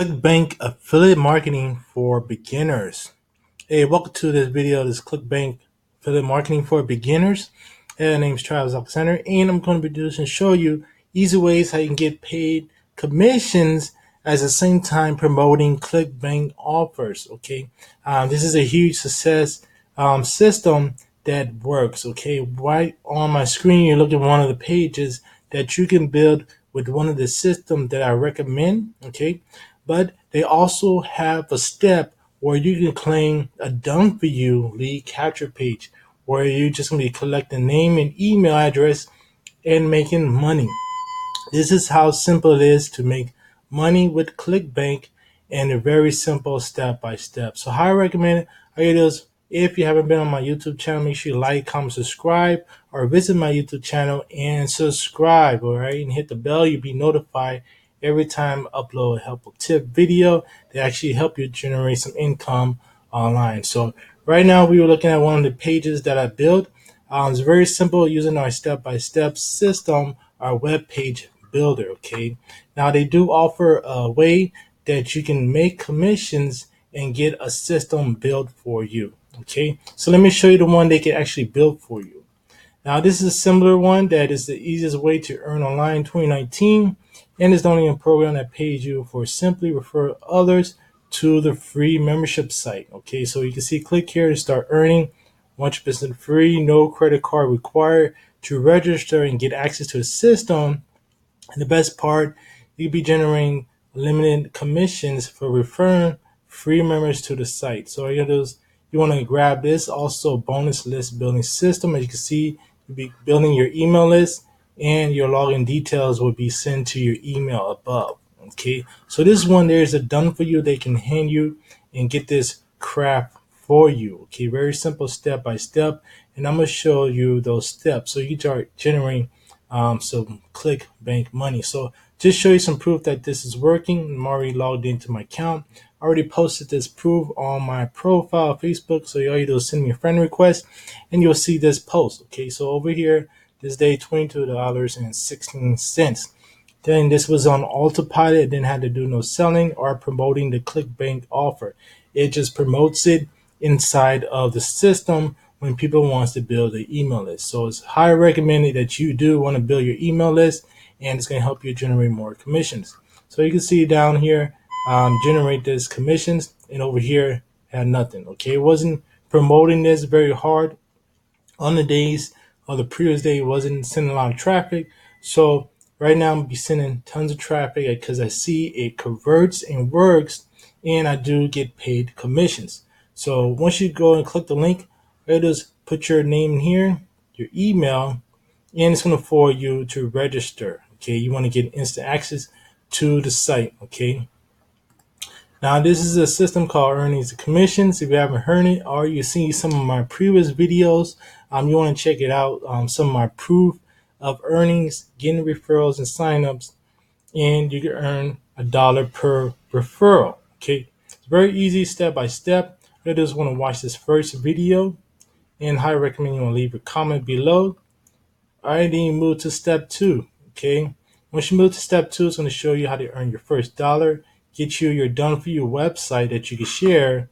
Clickbank affiliate marketing for beginners. Hey, welcome to this video. This Clickbank affiliate marketing for beginners. Hey, my name is Travis Alexander, and I'm going to be doing and show you easy ways how you can get paid commissions at the same time promoting Clickbank offers. Okay, this is a huge success system that works. Okay, right on my screen, you're looking at one of the pages that you can build with one of the systems that I recommend. Okay, but they also have a step where you can claim a done for you lead capture page where you're just going to be collecting name and email address and making money. This is how simple it is to make money with Clickbank and a very simple step by step. So how I recommend it, all you do is if you haven't been on my YouTube channel, make sure you like, comment, subscribe, or visit my YouTube channel and subscribe, all right? And hit the bell, you'll be notified every time I upload a helpful tip video that actually help you generate some income online. So right now we were looking at one of the pages that I built. It's very simple using our step-by-step system, our web page builder. Okay, now they do offer a way that you can make commissions and get a system built for you. Okay, so let me show you the one they can actually build for you. Now this is a similar one that is the easiest way to earn online 2019, and it's the only program that pays you for simply refer others to the free membership site. Okay, so you can see click here to start earning 100% free, no credit card required to register and get access to the system. And the best part, you'll be generating limited commissions for referring free members to the site. So all you do is you want to grab this also bonus list building system. As you can see, you'll be building your email list and your login details will be sent to your email above. Okay, so this one there is a done for you. They can hand you and get this craft for you. Okay, very simple step by step, and I'm gonna show you those steps so you can start generating some Clickbank money. So just show you some proof that this is working. I'm already logged into my account. I already posted this proof on my profile on Facebook. So all you do is send me a friend request and you'll see this post. Okay, so over here, this day $22.16. Then this was on autopilot. It didn't have to do no selling or promoting the Clickbank offer. It just promotes it inside of the system when people wants to build an email list. So it's highly recommended that you do want to build your email list, and it's going to help you generate more commissions. So you can see down here, generate this commissions, and over here had nothing. Okay, it wasn't promoting this very hard on the days of the previous day. It wasn't sending a lot of traffic. So right now I'm gonna be sending tons of traffic because I see it converts and works, and I do get paid commissions. So once you go and click the link, just put your name here, your email, and it's going to forward you to register. Okay, you want to get instant access to the site. Okay, now this is a system called Earnings and Commissions. If you haven't heard it or you see some of my previous videos, you want to check it out. Some of my proof of earnings, getting referrals and signups, and you can earn $1 per referral. Okay, it's very easy, step by step. You just want to watch this first video, and highly recommend you want to leave a comment below. All right, then you move to step two. Okay, once you move to step two, it's going to show you how to earn your first dollar, get you your done for you website that you can share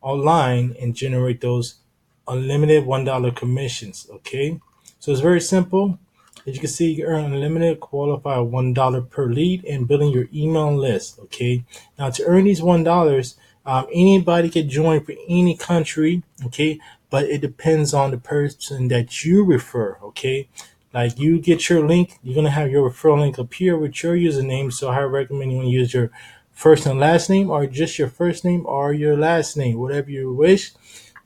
online and generate those unlimited $1 commissions. Okay, so it's very simple. As you can see, you earn unlimited, qualify $1 per lead, and building your email list. Okay, now to earn these $1, anybody can join for any country. Okay, but it depends on the person that you refer. Okay, like you get your link, you're gonna have your referral link appear with your username. So I recommend you want to use your first and last name, or just your first name or your last name, whatever you wish.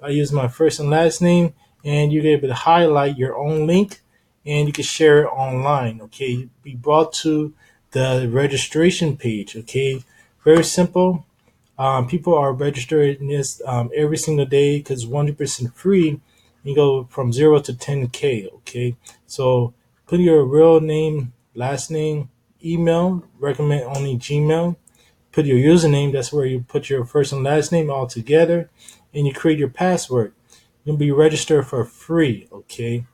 I use my first and last name, and you're able to highlight your own link, and you can share it online. Okay, be brought to the registration page. Okay, very simple. People are registering this every single day because 100% free. You go from 0 to 10K. Okay, so put your real name, last name, email. Recommend only Gmail. Put your username. That's where you put your first and last name all together, and you create your password. You'll be registered for free. Okay,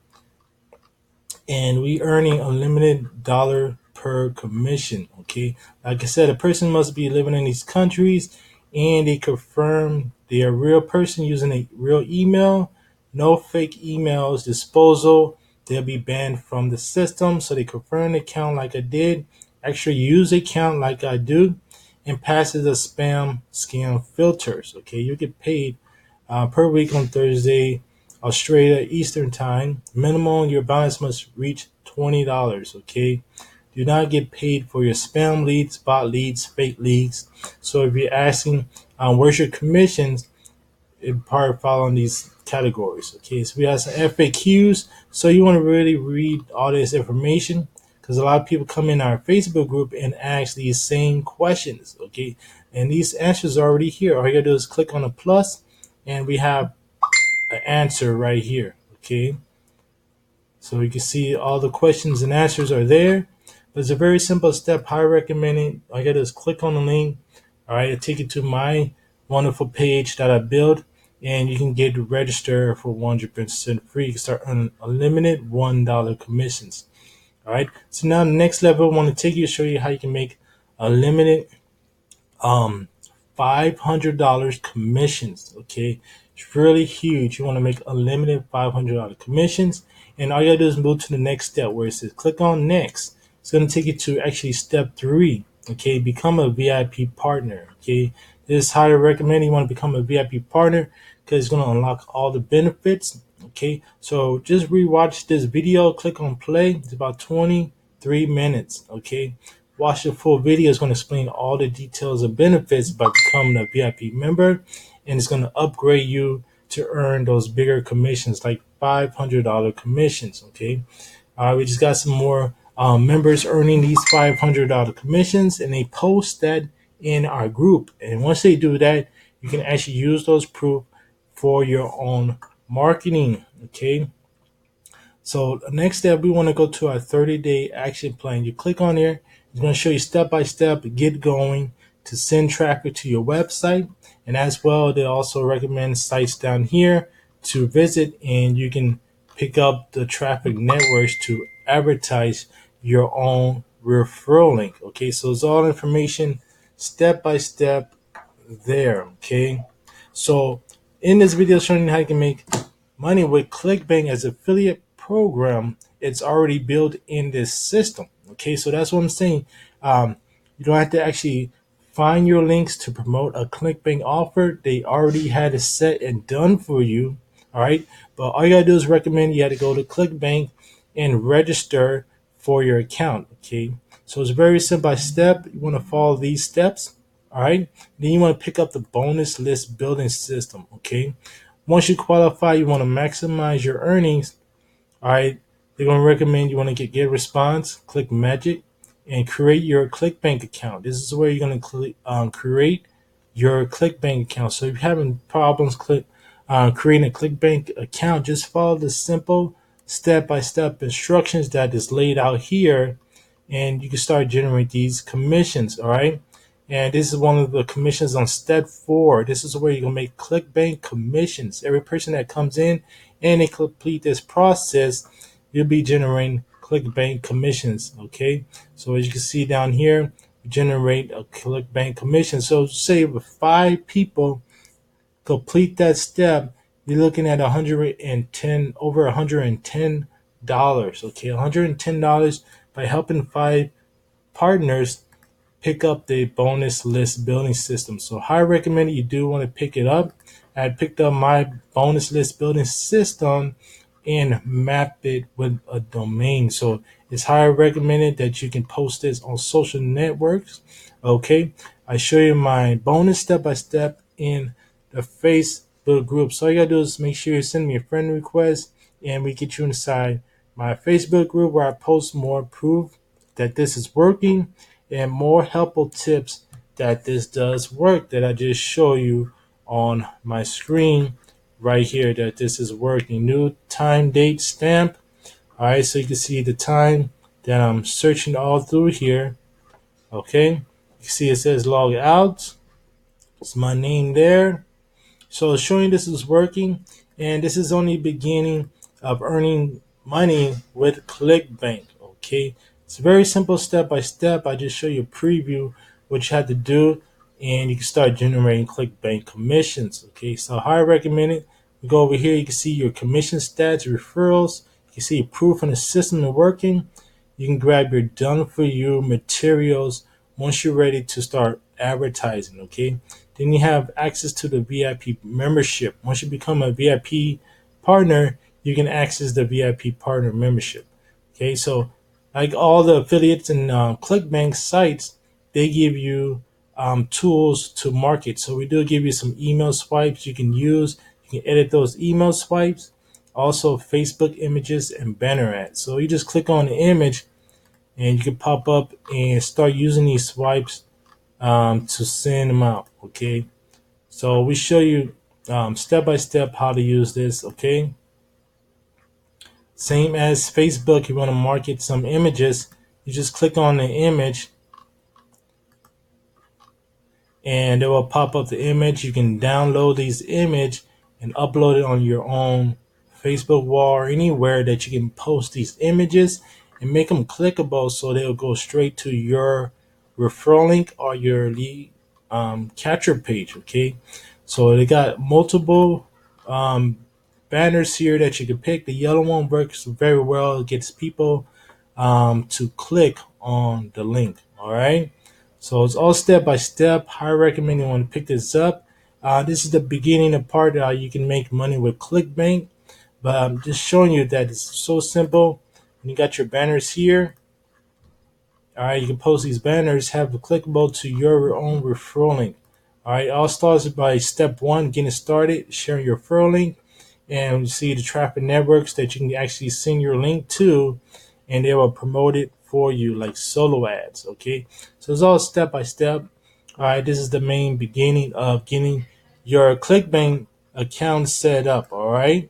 and we earning unlimited $1 per commission. Okay, like I said, a person must be living in these countries, and they confirm they're a real person using a real email. No fake emails disposal. They'll be banned from the system. So they confirm the account like I did, actually use the account like I do, and passes the spam scam filters. Okay, you get paid per week on Thursday, Australia Eastern Time. Minimum your balance must reach $20. Okay, do not get paid for your spam leads, bot leads, fake leads. So if you're asking, where's your commissions? It part following these categories. Okay, so we have some FAQs. So you want to really read all this information because a lot of people come in our Facebook group and ask these same questions. Okay, and these answers are already here. All you gotta do is click on the plus, and we have an answer right here. Okay, so you can see all the questions and answers are there. But it's a very simple step. Highly recommended. All you gotta do is click on the link. All right, it'll take you to my wonderful page that I built, and you can get registered for 100% free. You can start earning unlimited $1 commissions. All right. So now the next level, I want to take you to show you how you can make a limited um $500 commissions. Okay, it's really huge. You want to make unlimited $500 commissions, and all you gotta do is move to the next step where it says click on next. It's gonna take you to actually step 3. Okay, become a VIP partner. Okay, this is highly recommended. You want to become a VIP partner because it's gonna unlock all the benefits. Okay, so just rewatch this video. Click on play. It's about 23 minutes. Okay, watch the full video. It's going to explain all the details and benefits by becoming a VIP member, and it's going to upgrade you to earn those bigger commissions, like $500 commissions. Okay, we just got some more members earning these $500 commissions, and they post that in our group. And once they do that, you can actually use those proof for your own marketing. Okay, so the next step, we want to go to our 30-day action plan. You click on here. It's going to show you step by step, get going to send traffic to your website. And as well, they also recommend sites down here to visit, and you can pick up the traffic networks to advertise your own referral link. Okay, so it's all information step by step there. Okay, so in this video, showing you how you can make money with Clickbank as affiliate program. It's already built in this system. Okay, so that's what I'm saying. You don't have to actually find your links to promote a Clickbank offer. They already had it set and done for you. All right, but all you gotta do is recommend you had to go to Clickbank and register for your account. Okay, so it's very simple step. You want to follow these steps. All right, then you want to pick up the bonus list building system. Okay, once you qualify, you want to maximize your earnings. All right, they're going to recommend you want to get response, click magic, and create your Clickbank account. This is where you're going to create your Clickbank account. So if you're having problems creating a Clickbank account, just follow the simple step-by-step instructions that is laid out here, and you can start generating these commissions. All right. And this is one of the commissions on step 4. This is where you're going to make Clickbank commissions. Every person that comes in and they complete this process, you'll be generating Clickbank commissions. Okay. So as you can see down here, you generate a Clickbank commission. So say if 5 people complete that step, you're looking at 110 over $110. Okay. $110 by helping 5 partners pick up the bonus list building system. So I recommend you do want to pick it up. I picked up my bonus list building system and mapped it with a domain. So it's highly recommended that you can post this on social networks. Okay, I show you my bonus step by step in the Facebook group. So all you gotta do is make sure you send me a friend request, and we get you inside my Facebook group where I post more proof that this is working and more helpful tips that this does work that I just show you on my screen right here that this is working. New time date stamp. All right, so you can see the time that I'm searching all through here. Okay, you can see it says log out. It's my name there. So showing this is working, and this is only beginning of earning money with Clickbank. Okay, It's very simple step by step. I just show you a preview what you have to do, and you can start generating ClickBank commissions. Okay, so I recommend it. You go over here, you can see your commission stats, referrals. You can see proof on the system is working. You can grab your done for you materials once you're ready to start advertising. Okay, then you have access to the VIP membership. Once you become a VIP partner, you can access the VIP partner membership. Okay, so like all the affiliates and ClickBank sites, they give you tools to market. So we do give you some email swipes you can use. You can edit those email swipes. Also, Facebook images and banner ads. So you just click on the image, and you can pop up and start using these swipes to send them out. Okay, so we show you step by step how to use this. Okay, same as Facebook, you want to market some images, you just click on the image and it will pop up the image. You can download these image and upload it on your own Facebook wall or anywhere that you can post these images and make them clickable so they'll go straight to your referral link or your lead capture page. Okay, so they got multiple um, banners here that you can pick. The yellow one works very well. It gets people to click on the link. All right. So it's all step by step. I recommend you want to pick this up. This is the beginning of part how you can make money with ClickBank. But I'm just showing you that it's so simple. When you got your banners here, all right, you can post these banners, have it clickable to your own referral link. All right, all starts by step one, getting started, sharing your referral link, and you see the traffic networks that you can actually send your link to, and they will promote it for you like solo ads. Okay, so it's all step by step. All right, this is the main beginning of getting your ClickBank account set up. All right.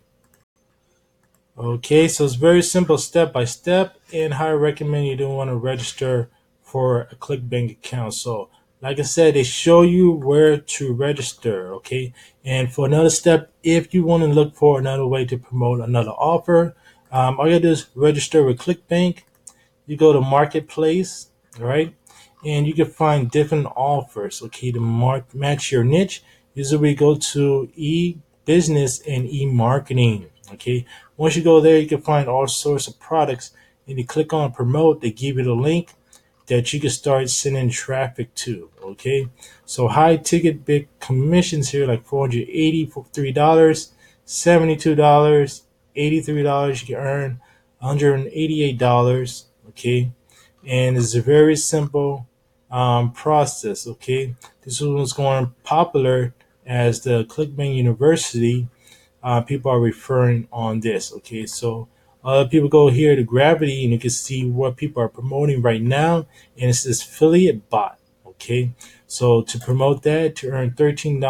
Okay, so it's very simple step by step, and I recommend you don't want to register for a ClickBank account. So, like I said, they show you where to register. Okay, and for another step, if you want to look for another way to promote another offer, all you gotta do is register with ClickBank. You go to Marketplace, right? And you can find different offers, okay, to match your niche. Usually we go to e-business and e-marketing, okay? Once you go there, you can find all sorts of products, and you click on promote, they give you the link that you can start sending traffic to, okay? So high ticket big commissions here, like $483, $72, $83, you can earn $188, okay? And it's a very simple process, okay? This one's going popular as the Clickbank University. People are referring on this, okay? So people go here to Gravity, and you can see what people are promoting right now, and it's this affiliate bot, okay? So to promote that, to earn $13,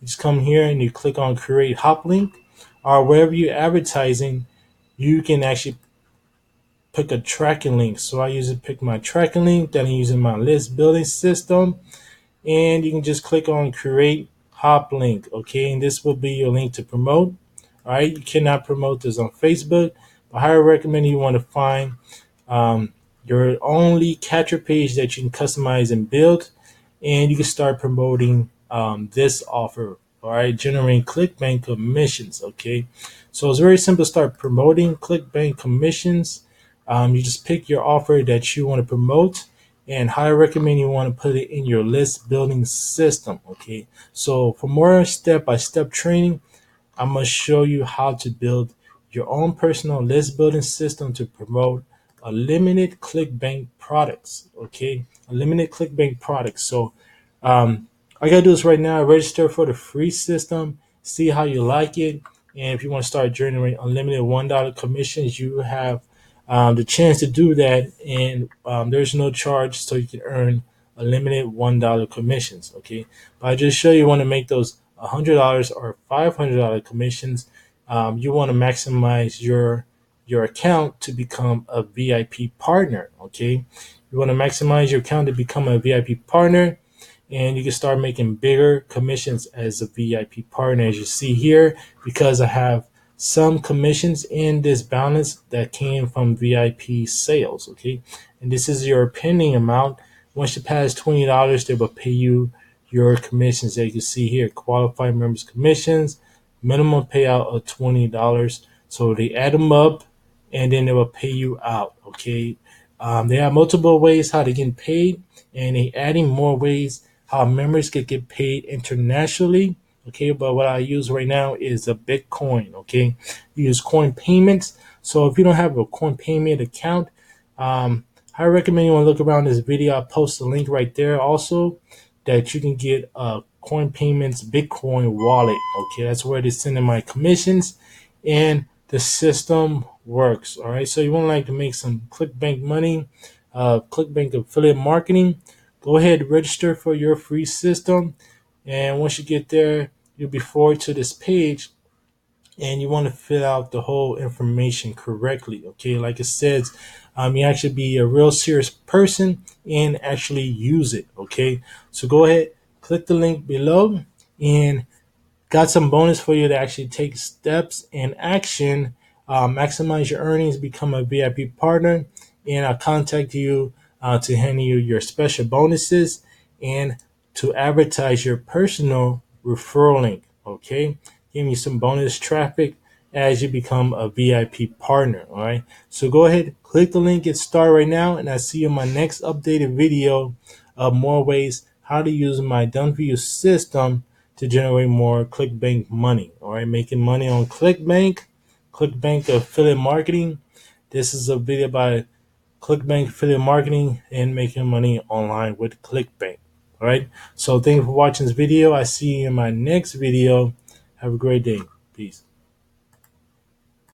you just come here and you click on Create Hop Link, or wherever you're advertising, you can actually pick a tracking link. So I usually pick my tracking link that I'm using my list building system, and you can just click on create hop link. Okay, and this will be your link to promote. All right, you cannot promote this on Facebook, but I highly recommend you want to find um, your only capture page that you can customize and build, and you can start promoting this offer. All right, generating ClickBank commissions. Okay, so it's very simple to start promoting ClickBank commissions. You just pick your offer that you want to promote, and highly recommend you want to put it in your list building system. Okay, so for more step by step training, I'm going to show you how to build your own personal list building system to promote unlimited ClickBank products. Okay, unlimited ClickBank products. So, all you gotta do is right now register for the free system, see how you like it, and if you want to start generating unlimited $1 commissions, you have the chance to do that, and there's no charge, so you can earn unlimited $1 commissions. Okay, but I just show you want to make those $100 or $500 commissions. You want to maximize your account to become a VIP partner. Okay, you want to maximize your account to become a VIP partner, and you can start making bigger commissions as a VIP partner, as you see here, because I have some commissions in this balance that came from VIP sales. Okay, and this is your pending amount. Once you pass $20, they will pay you your commissions. As you can see here, qualified members commissions, minimum payout of $20. So they add them up, and then they will pay you out. Okay, there are multiple ways how to get paid, and they adding more ways how members can get paid internationally. Okay, but what I use right now is a Bitcoin. Okay, you use coin payments. So if you don't have a coin payment account, I recommend you want to look around this video. I'll post a link right there also that you can get a coin payments Bitcoin wallet. Okay, that's where they send in my commissions, and the system works. All right, so you want to like to make some Clickbank money, Clickbank affiliate marketing. Go ahead, register for your free system, and once you get there, you'll be forwarded to this page, and you want to fill out the whole information correctly. Okay, like it says, you actually be a real serious person and actually use it. Okay, so go ahead, click the link below, and got some bonus for you to actually take steps in action, maximize your earnings, become a VIP partner, and I'll contact you to hand you your special bonuses and to advertise your personal referral link. Okay, give me some bonus traffic as you become a VIP partner. All right, so go ahead, click the link, get started right now, and I'll see you in my next updated video of more ways how to use my done for you system to generate more Clickbank money. All right, making money on Clickbank affiliate marketing. This is a video about Clickbank affiliate marketing and making money online with Clickbank. All right, so thank you for watching this video. I see you in my next video. Have a great day. Peace.